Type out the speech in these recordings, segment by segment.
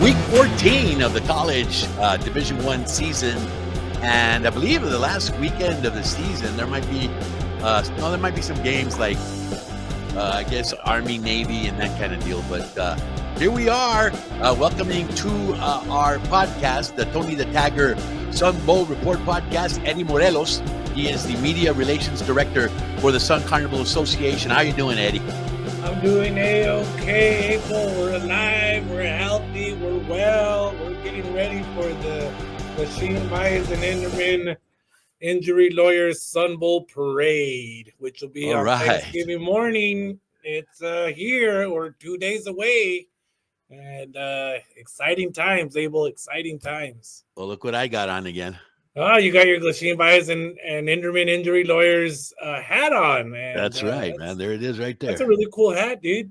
Week 14 of the college Division One season, and I believe the last weekend of the season there might be some games like I guess Army, Navy, and that kind of deal. But here we are, welcoming to our podcast, the Tony the Tagger Sun Bowl Report podcast. Eddie Morelos, he is the media relations director for the Sun Carnival Association. How you doing, Eddie? I'm doing A-okay, April. We're alive, we're healthy, we're well. We're getting ready for the Sheen Myers and Enderman Injury Lawyers Sun Bowl Parade, which will be on Thanksgiving morning. It's here. We're 2 days away. And exciting times, Abel, exciting times. Well, look what I got on again. Oh, you got your Glasheen Bias and Enderman Injury Lawyers hat on, man. That's right, man. There it is right there. That's a really cool hat, dude.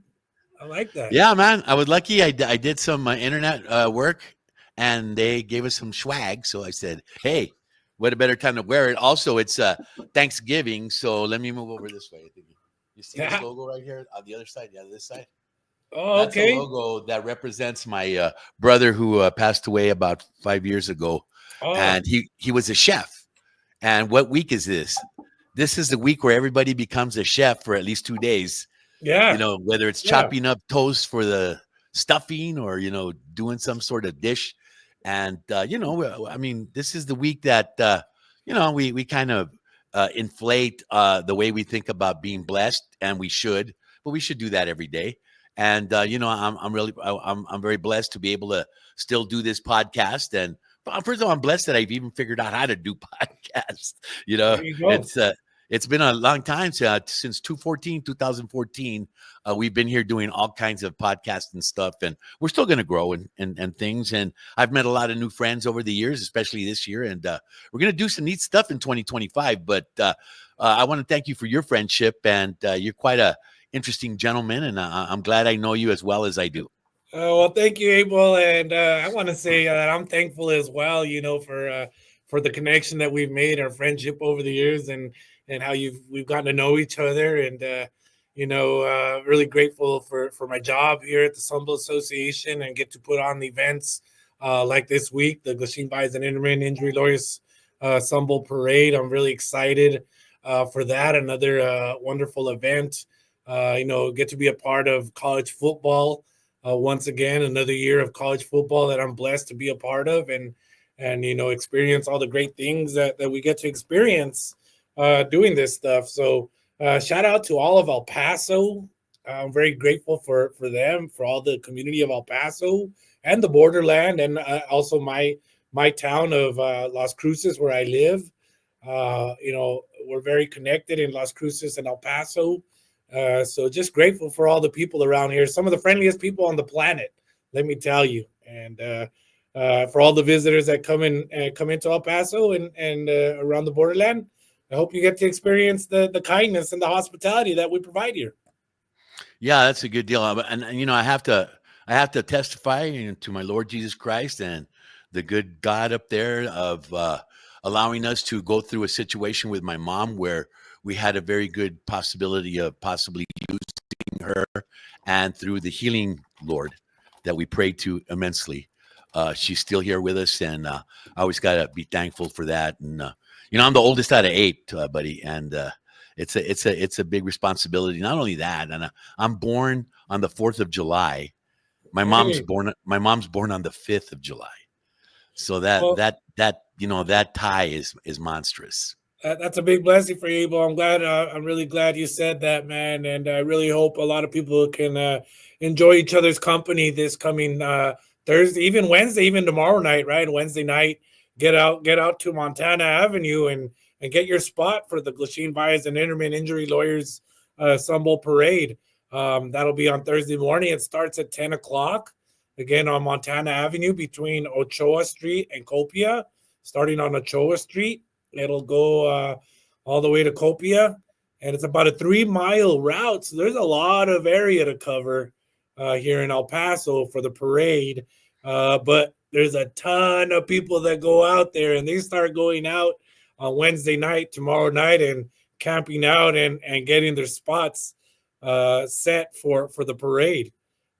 I like that. Yeah, man. I was lucky. I did some internet work, and they gave us some swag. So I said, hey, what a better time to wear it. Also, it's Thanksgiving, so let me move over this way. You see this logo right here on the other side? Yeah, this side. Oh, That's okay. a logo that represents my brother who passed away about 5 years ago. Oh. And he was a chef. And what week is this? This is the week where everybody becomes a chef for at least 2 days. Yeah. You know, whether it's chopping up toast for the stuffing or, doing some sort of dish. And, I mean, this is the week that, we kind of inflate the way we think about being blessed, and we should, but we should do that every day. And, I'm very blessed to be able to still do this podcast. And first of all, I'm blessed that I've even figured out how to do podcasts. It's been a long time since 2014. We've been here doing all kinds of podcasts and stuff, and we're still going to grow and things. And I've met a lot of new friends over the years, especially this year. And we're going to do some neat stuff in 2025. But I want to thank you for your friendship, and you're quite a interesting gentleman, and I'm glad I know you as well as I do. Well, thank you, Abel, and I want to say that I'm thankful as well, for the connection that we've made, our friendship over the years, and how we've gotten to know each other, and really grateful for my job here at the Sun Bowl Association and get to put on the events like this week, the Glasheen Bias and Enderman Injury Lawyers Sun Bowl Parade. I'm really excited for that. Another wonderful event. Get to be a part of college football once again, another year of college football that I'm blessed to be a part of, and experience all the great things that we get to experience doing this stuff. So shout out to all of El Paso. I'm very grateful for them, for all the community of El Paso and the borderland, and also my town of Las Cruces, where I live. We're very connected in Las Cruces and El Paso. So just grateful for all the people around here, some of the friendliest people on the planet, let me tell you. And for all the visitors that come into El Paso and around the borderland, I hope you get to experience the kindness and the hospitality that we provide here. Yeah, that's a good deal. And I have to testify to my Lord Jesus Christ and the good God up there of allowing us to go through a situation with my mom where we had a very good possibility of possibly using her, and through the healing Lord that we prayed to immensely, she's still here with us, and I always got to be thankful for that. And I'm the oldest out of 8, buddy, and it's a big responsibility. Not only that, and I'm born on the 4th of July. My mom's born on the 5th of July, so that tie is monstrous. That's a big blessing for you, Abel. I'm really glad you said that, man. And I really hope a lot of people can enjoy each other's company this coming Thursday, even Wednesday, even tomorrow night, right? Wednesday night, get out to Montana Avenue and get your spot for the Glasheen Bias and Enderman Injury Lawyers Sun Bowl Parade. That'll be on Thursday morning. It starts at 10 o'clock, again, on Montana Avenue between Ochoa Street and Copia, starting on Ochoa Street. It'll go all the way to Copia, and it's about a 3-mile route. So there's a lot of area to cover here in El Paso for the parade. But there's a ton of people that go out there, and they start going out on Wednesday night, tomorrow night, and camping out and getting their spots set for the parade.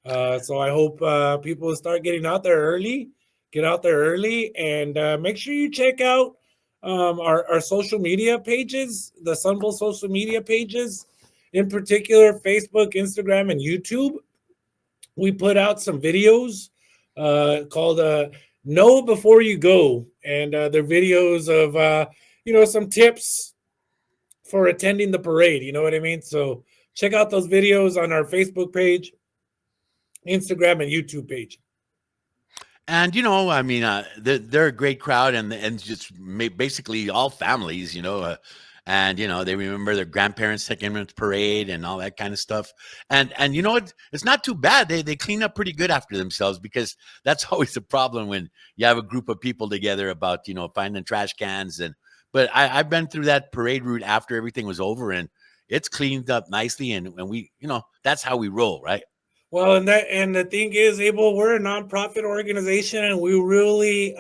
So I hope people start getting out there early, get out there early, and make sure you check out our social media pages, the Sunville social media pages, in particular Facebook, Instagram, and YouTube. We put out some videos called "Know Before You Go," and they're videos of some tips for attending the parade. You know what I mean? So check out those videos on our Facebook page, Instagram, and YouTube page. And I mean, they're a great crowd, and just basically all families, and they remember their grandparents taking them to parade and all that kind of stuff. And it's not too bad. They clean up pretty good after themselves, because that's always a problem when you have a group of people together about finding trash cans. But I've been through that parade route after everything was over, and it's cleaned up nicely, and we that's how we roll, right? Well, and the thing is, Abel, we're a nonprofit organization, and we really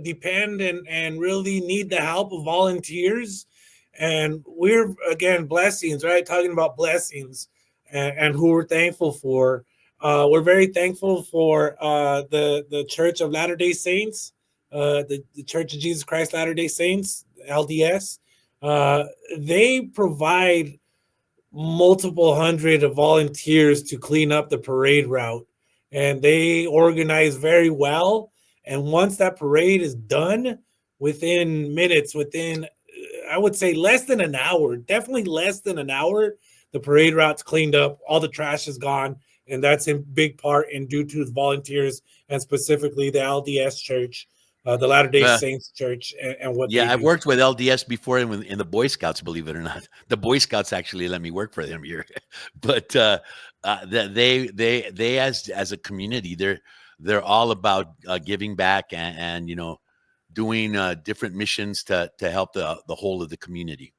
depend and really need the help of volunteers. And we're again blessings, right? Talking about blessings and who we're thankful for. We're very thankful for the Church of Latter Day Saints, the Church of Jesus Christ Latter Day Saints (LDS). Uh, they provide multiple hundred of volunteers to clean up the parade route, and they organize very well. And once that parade is done, within minutes, within I would say less than an hour, definitely less than an hour, the parade route's cleaned up, all the trash is gone, and that's in big part and due to the volunteers and specifically the LDS Church, the Latter Day Well, Saints Church, and what they yeah, I've do. worked with LDS before in the Boy Scouts, believe it or not. The Boy Scouts actually let me work for them here, but they as a community, they're all about giving back, and doing different missions to help the whole of the community.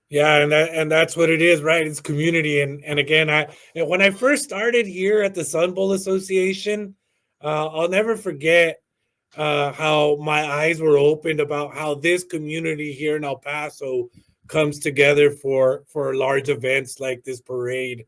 Yeah, and that's what it is, right? It's community, and again, when I first started here at the Sun Bowl Association, I'll never forget how my eyes were opened about how this community here in El Paso comes together for large events like this parade,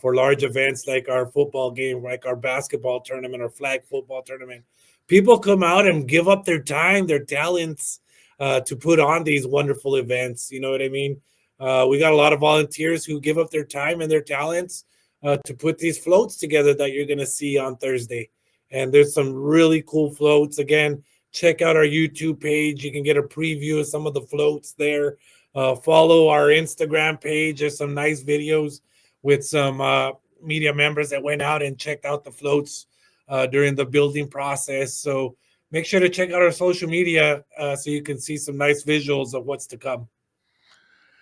for large events like our football game, like our basketball tournament, our flag football tournament. People come out and give up their time, their talents, to put on these wonderful events. You know what I mean? We got a lot of volunteers who give up their time and their talents to put these floats together that you're going to see on Thursday. And there's some really cool floats. Again, check out our YouTube page. You can get a preview of some of the floats there. Follow our Instagram page. There's some nice videos with some media members that went out and checked out the floats during the building process. So make sure to check out our social media so you can see some nice visuals of what's to come.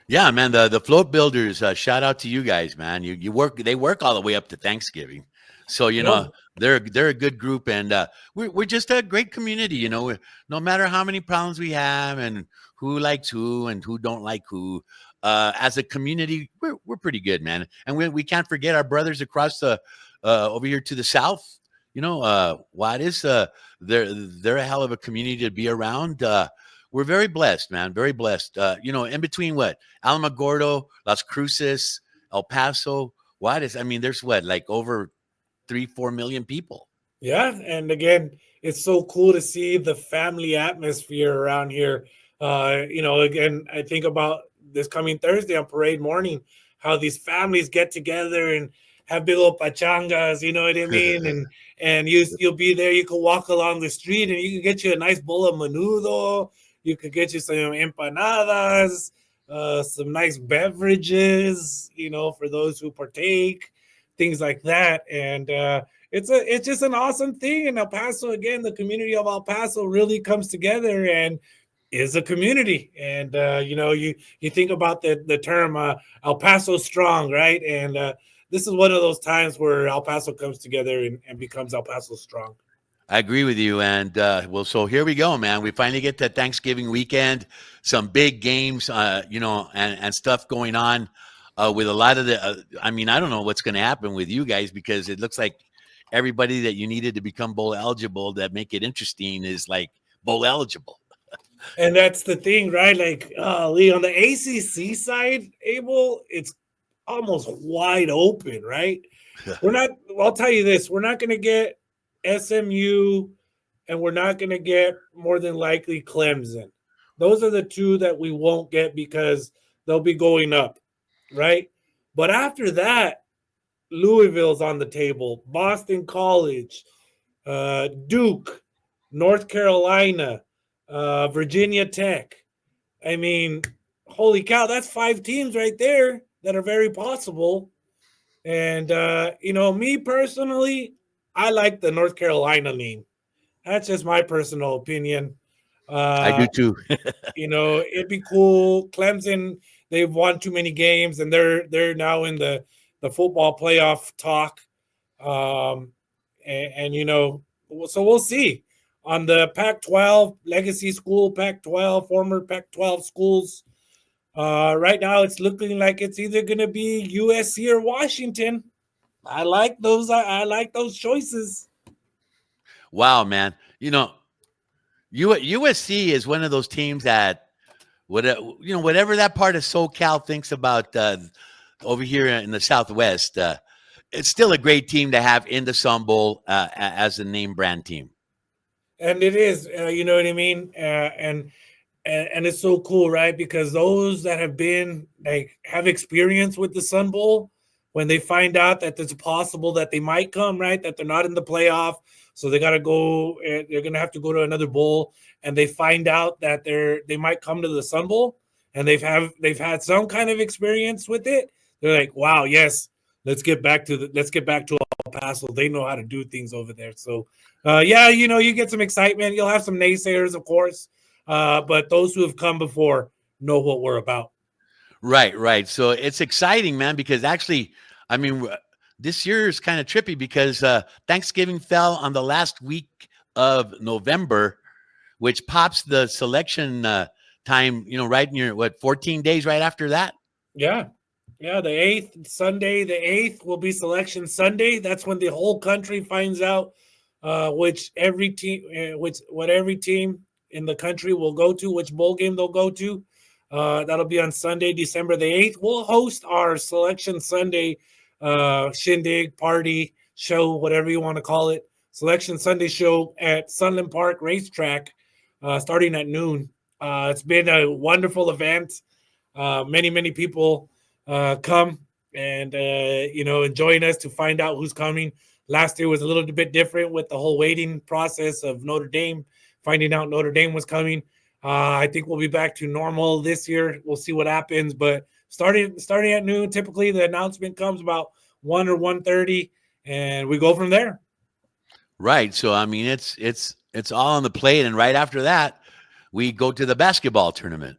Yeah, man, the float builders, shout out to you guys, man. You work they work all the way up to Thanksgiving. So, Well, they're a good group, and we're just a great community, no matter how many problems we have and who likes who and who don't like who. As a community, we're pretty good, man. And we can't forget our brothers across the over here to the south. Juarez, they're a hell of a community to be around. We're very blessed, man. Very blessed. In between what Alamogordo, Las Cruces, El Paso, Juarez. I mean, there's what, like over 3-4 million people. yeah, and again, it's so cool to see the family atmosphere around here. Again, I think about this coming Thursday on parade morning, how these families get together and have big old pachangas. You know what I mean? And you'll be there. You can walk along the street and you can get you a nice bowl of menudo. You could get you some empanadas, some nice beverages. For those who partake, things like that, and it's just an awesome thing. And El Paso, again, the community of El Paso really comes together and is a community. And you think about the term El Paso strong, right? And this is one of those times where El Paso comes together and becomes El Paso strong. I agree with you. And well, so here we go, man. We finally get to Thanksgiving weekend, some big games, and stuff going on with a lot of the. I mean, I don't know what's going to happen with you guys, because it looks like everybody that you needed to become bowl eligible that make it interesting is like bowl eligible. And that's the thing, right? Like, Lee, on the ACC side, Abel, it's almost wide open, right? We're not. I'll tell you this: we're not going to get SMU, and we're not going to get more than likely Clemson. Those are the two that we won't get because they'll be going up, right? But after that, Louisville's on the table, Boston College, Duke, North Carolina, Virginia Tech. I mean, holy cow, that's five teams right there that are very possible. And me personally, I like the North Carolina name. That's just my personal opinion. I Uh, do too. it'd be cool. Clemson, they've won too many games, and they're now in the football playoff talk. Um, and so we'll see on the Pac-12 legacy school, Pac-12 former Pac-12 schools. Right now, it's looking like it's either going to be USC or Washington. I like those. I like those choices. Wow, man. USC is one of those teams that whatever that part of SoCal thinks about over here in the Southwest, it's still a great team to have in the Sun Bowl as a name brand team. And it is, you know what I mean. And it's so cool, right? Because those that have been like have experience with the Sun Bowl, when they find out that it's possible that they might come, right, that they're not in the playoff, so they got to go. They're gonna have to go to another bowl, and they find out that they might come to the Sun Bowl, and they've had some kind of experience with it. They're like, wow, yes, let's get back to El Paso. They know how to do things over there. So, yeah, you get some excitement. You'll have some naysayers, of course, but those who have come before know what we're about. Right, right. So it's exciting, man, because actually, I mean, this year is kind of trippy because Thanksgiving fell on the last week of November, which pops the selection time, right in your, 14 days right after that? Yeah. Yeah, the 8th, Sunday, the 8th will be selection Sunday. That's when the whole country finds out which what every team in the country will go to, which bowl game they'll go to. That'll be on Sunday, December the 8th. We'll host our selection Sunday shindig, party, show, whatever you want to call it. Selection Sunday show at Sunland Park Racetrack starting at noon. It's been a wonderful event. Many people come and enjoying us to find out who's coming. Last year was a little bit different with the whole waiting process of Notre Dame, finding out Notre Dame was coming. I think we'll be back to normal this year. We'll see what happens, but starting at noon, typically the announcement comes about 1 or 1:30, and we go from there. Right. So I mean, it's all on the plate, and right after that, we go to the basketball tournament.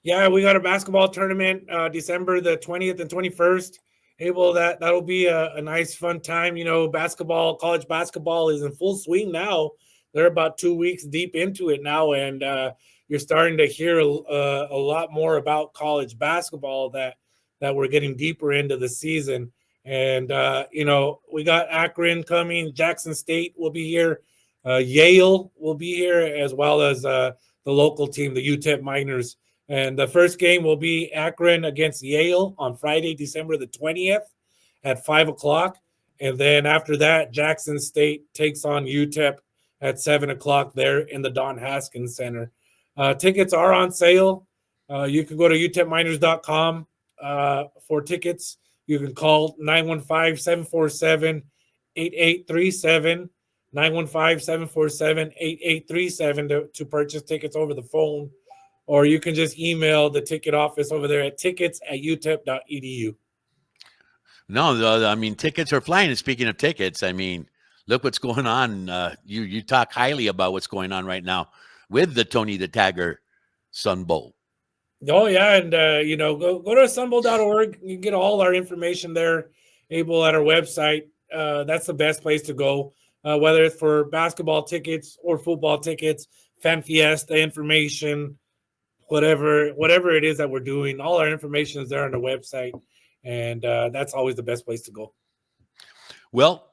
Yeah, we got a basketball tournament December the 20th and 21st. That'll be a nice fun time. College basketball is in full swing now. They're about 2 weeks deep into it now, and you're starting to hear a lot more about college basketball that we're getting deeper into the season. And we got Akron coming, Jackson State will be here, Yale will be here, as well as the local team, the UTEP Miners. And the first game will be Akron against Yale on Friday, December the 20th at 5 o'clock. And then after that, Jackson State takes on UTEP at 7 o'clock there in the Don Haskins Center. Tickets are on sale. You can go to utepminers.com for tickets. You can call 915-747-8837, 915-747-8837 to purchase tickets over the phone, or you can just email the ticket office over there at tickets@utep.edu. No, I mean, tickets are flying. And speaking of tickets, I mean, look what's going on. You talk highly about what's going on right now with the Tony the Tagger Sun Bowl. Oh, yeah. And, go to sunbowl.org. You can get all our information there, Abel, at our website. That's the best place to go, whether it's for basketball tickets or football tickets, Fan Fiesta information, whatever it is that we're doing. All our information is there on the website. And that's always the best place to go. Well,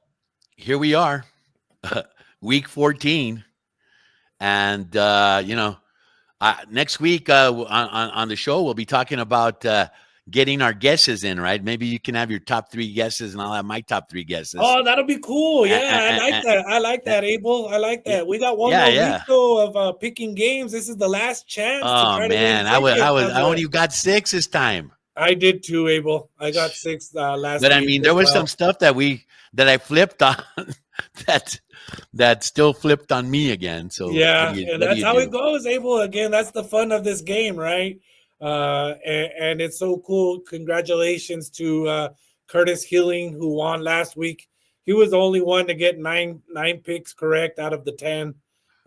here we are, week 14. And, next week on the show, we'll be talking about, getting our guesses in, right? Maybe you can have your top three guesses, and I'll have my top three guesses. Oh, that'll be cool. And, Yeah, I like that. I like and, that, Abel. I like that. We got one yeah, more week yeah. though of picking games. This is the last chance to Oh try to win man, tickets on I the. only got six this time. I did too, Abel. I got six last But I week mean, there as was some well. stuff that I flipped on that that still flipped on me again. So Yeah, and what do that's you how it do? goes, Abel. Again, that's the fun of this game, right? And it's so cool. Congratulations to Curtis Healing, who won last week. He was the only one to get nine picks correct out of the 10.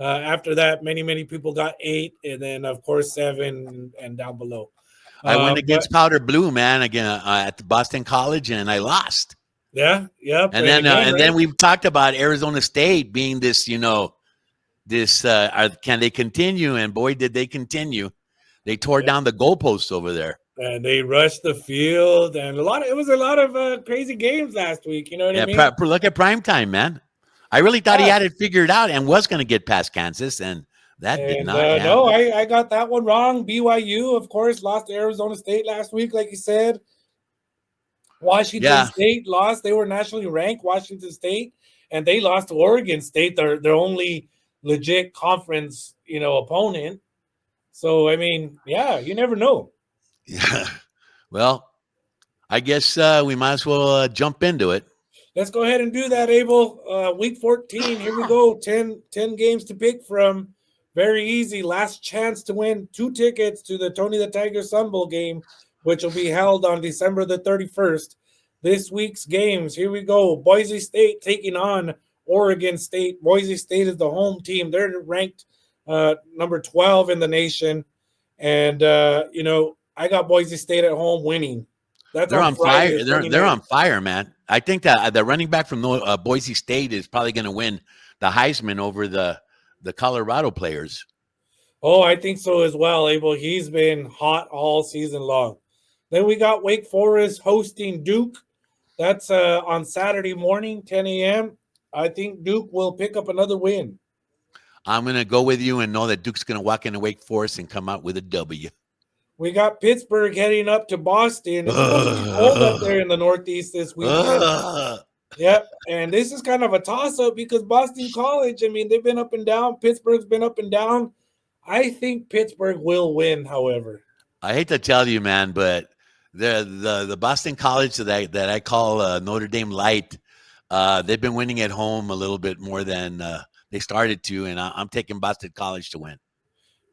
After that, many people got 8, and then of course 7 and down below. I went But against Powder Blue, man, again at the Boston College, and I lost. yeah, yep. And again, And then right? we've talked about Arizona State being this, this can they continue? And boy, did they continue! They tore Yeah. down the goalposts over there. And they rushed the field, and it was a lot of crazy games last week. You know what I Yeah, mean? look at prime time, man. I really thought he Yeah. had it figured out and was going to get past Kansas, and that did And not no, happen. I got that one wrong. BYU, of course, lost to Arizona State last week, like you said. Washington Yeah, State lost. They were nationally ranked, Washington State, and they lost to Oregon State, their only legit conference, opponent. So I mean, yeah, you never know. yeah. Well, I guess we might as well jump into it. Let's go ahead and do that, Abel. Week 14, here we go. 10 games to pick from. Very easy. Last chance to win 2 tickets to the Tony the Tiger Sun Bowl game, which will be held on December the 31st. This week's games, here we go. Boise State taking on Oregon State. Boise State is the home team. They're ranked number 12 in the nation. And, I got Boise State at home winning. That's They're on on Friday, fire. the They're 29th. on fire, man. I think that the running back from Boise State is probably going to win the Heisman over the Colorado players. Oh, I think so as well, Abel. He's been hot all season long. Then we got Wake Forest hosting Duke. That's on Saturday morning, 10 a.m. I think Duke will pick up another win. I'm going to go with you and know that Duke's going to walk into Wake Forest and come out with a W. We got Pittsburgh heading up to Boston. It's supposed to be cold up Ugh. there in the Northeast this weekend. Ugh. Yep. And this is kind of a toss up because Boston College, I mean, they've been up and down. Pittsburgh's been up and down. I think Pittsburgh will win, however. I hate to tell you, man, but the Boston College that I call Notre Dame Light, they've been winning at home a little bit more than they started to, and I'm taking Boston College to win.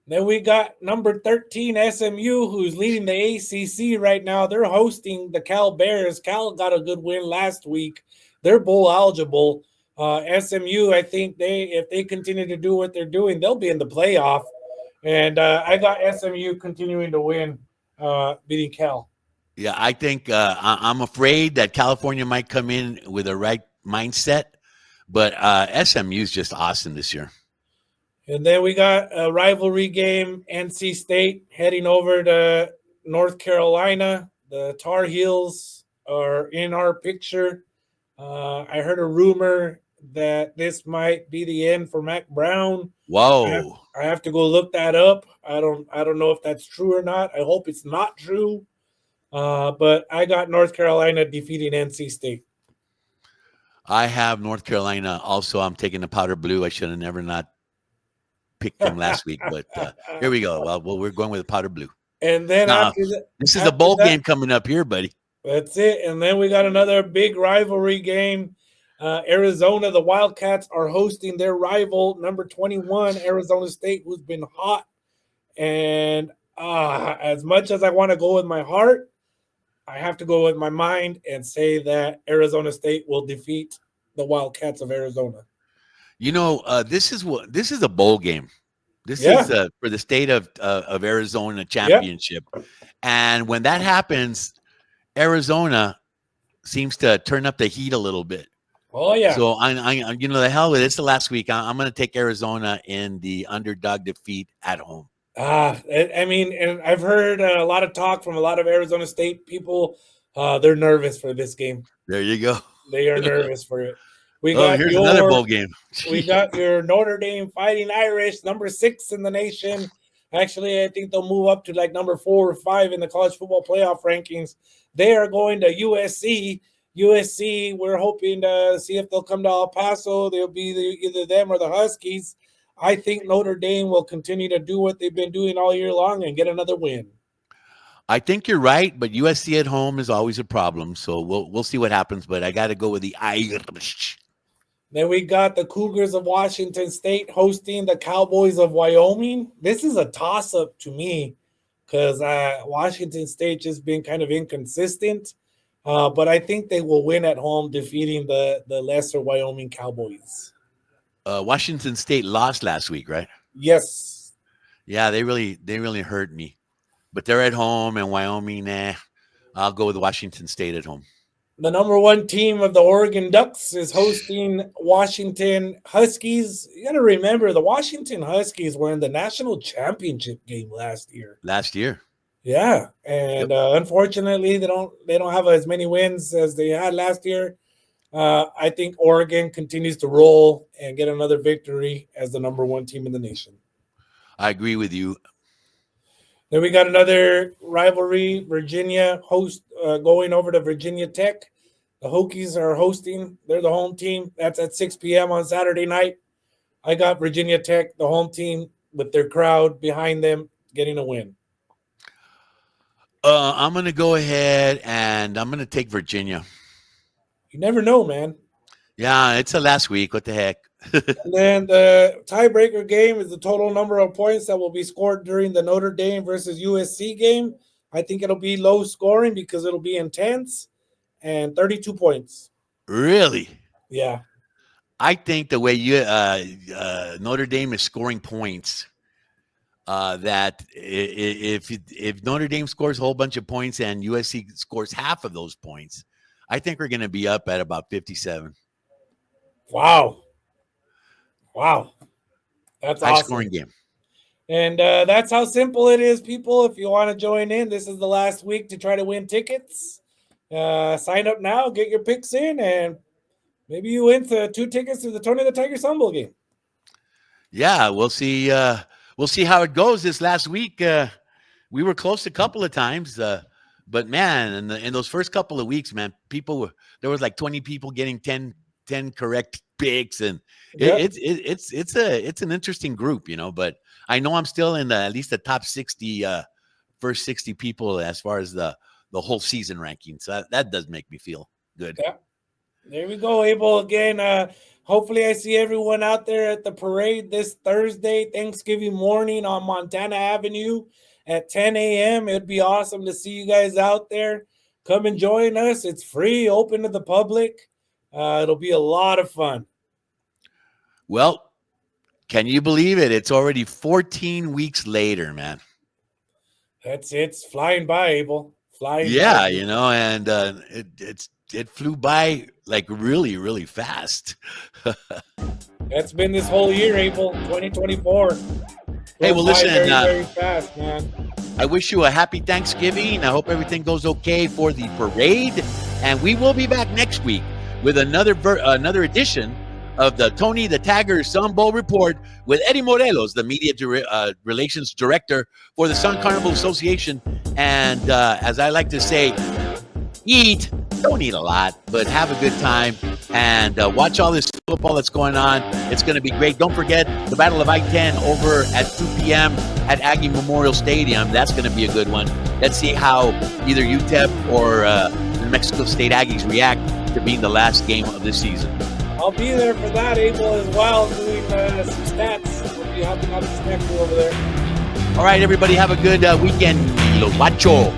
Then we got number 13 SMU, who's leading the ACC right now. They're hosting the Cal Bears. Cal got a good win last week. They're bowl eligible. SMU, I think if they continue to do what they're doing, they'll be in the playoff. And I got SMU continuing to win, beating Cal. Yeah, I think I'm afraid that California might come in with a right mindset, but SMU is just awesome this year. And then we got a rivalry game, NC State heading over to North Carolina. The Tar Heels are in our picture. I heard a rumor that this might be the end for Mac Brown. Whoa. I have to go look that up. I don't know if that's true or not. I hope it's not true. But I got North Carolina defeating NC State. I have North Carolina also. I'm taking the powder blue. I should have never not picked them last week, but here we go. Well, we're going with the powder blue. And then Now, this is a bowl game coming up here, buddy. That's it. And then we got another big rivalry game. Arizona, the Wildcats are hosting their rival, number 21, Arizona State, who's been hot. And as much as I want to go with my heart, I have to go with my mind and say that Arizona State will defeat the Wildcats of Arizona. This is a bowl game. This Yeah. is for the state of Arizona championship, and when that happens, Arizona seems to turn up the heat a little bit. Oh yeah. So I the hell with it. It's the last week. I'm going to take Arizona in the underdog defeat at home. I mean, and I've heard a lot of talk from a lot of Arizona State people. They're nervous for this game. There you go. They are nervous for it. Here's another bowl game. We got your Notre Dame Fighting Irish, number 6 in the nation, Actually, I think they'll move up to like number 4 or 5 in the college football playoff rankings. They are going to USC. USC, we're hoping to see if they'll come to El Paso. They'll be either them or the Huskies. I think Notre Dame will continue to do what they've been doing all year long and get another win. I think you're right, but USC at home is always a problem. So we'll see what happens. But I got to go with the Irish. Then we got the Cougars of Washington State hosting the Cowboys of Wyoming. This is a toss-up to me because Washington State just been kind of inconsistent. But I think they will win at home, defeating the lesser Wyoming Cowboys. Washington State lost last week, right? Yes. Yeah, they really hurt me. But they're at home, and Wyoming, I'll go with Washington State at home. The number 1 team of the Oregon Ducks is hosting Washington Huskies. You got to remember, the Washington Huskies were in the national championship game last year. Yeah, and unfortunately, they don't have as many wins as they had last year. I think Oregon continues to roll and get another victory as the number 1 team in the nation. I agree with you. Then we got another rivalry. Virginia going over to Virginia Tech. The Hokies are hosting. They're the home team. That's at 6 p.m. on Saturday night. I got Virginia Tech, the home team, with their crowd behind them, getting a win. I'm going to go ahead and I'm going to take Virginia. You never know, man. Yeah, it's the last week. What the heck? And then the tiebreaker game is the total number of points that will be scored during the Notre Dame versus USC game. I think it'll be low scoring because it'll be intense, and 32 points. Really? Yeah. I think the way Notre Dame is scoring points, that if Notre Dame scores a whole bunch of points and USC scores half of those points, I think we're going to be up at about 57. Wow. That's high awesome. Scoring game. And that's how simple it is, people. If you want to join in, this is the last week to try to win tickets. Sign up now, get your picks in, and maybe you win 2 tickets to the Tony the Tiger Sun Bowl game. Yeah, we'll see. We'll see how it goes this last week. We were close a couple of times, but man, in those first couple of weeks, man, there was like 20 people getting 10 correct picks, and it's an interesting group, But I know I'm still in at least the top 60, first 60 people as far as the whole season ranking. So that does make me feel good. Yeah. There we go, Abel. Again, hopefully I see everyone out there at the parade this Thursday, Thanksgiving morning on Montana Avenue at 10 a.m. It'd be awesome to see you guys out there. Come and join us. It's free, open to the public. It'll be a lot of fun. Well, can you believe it? It's already 14 weeks later, man. It's flying by, Abel. Flying by. And it flew by like really, really fast. That's been this whole year, Abel, 2024. Hey, well, listen, very, very fast, man. I wish you a happy Thanksgiving. I hope everything goes okay for the parade, and we will be back next week with another edition of the Tony the Tiger Sun Bowl Report with Eddie Morelos, the Media Relations Director for the Sun Carnival Association. And as I like to say, don't eat a lot, but have a good time and watch all this football that's going on. It's going to be great. Don't forget the Battle of I-10 over at 2 p.m. at Aggie Memorial Stadium. That's going to be a good one. Let's see how either UTEP or the New Mexico State Aggies react to being the last game of the season. I'll be there for that, Abel, as well, doing some stats. We'll be helping out the snack crew over there. All right, everybody, have a good weekend. Los Macho.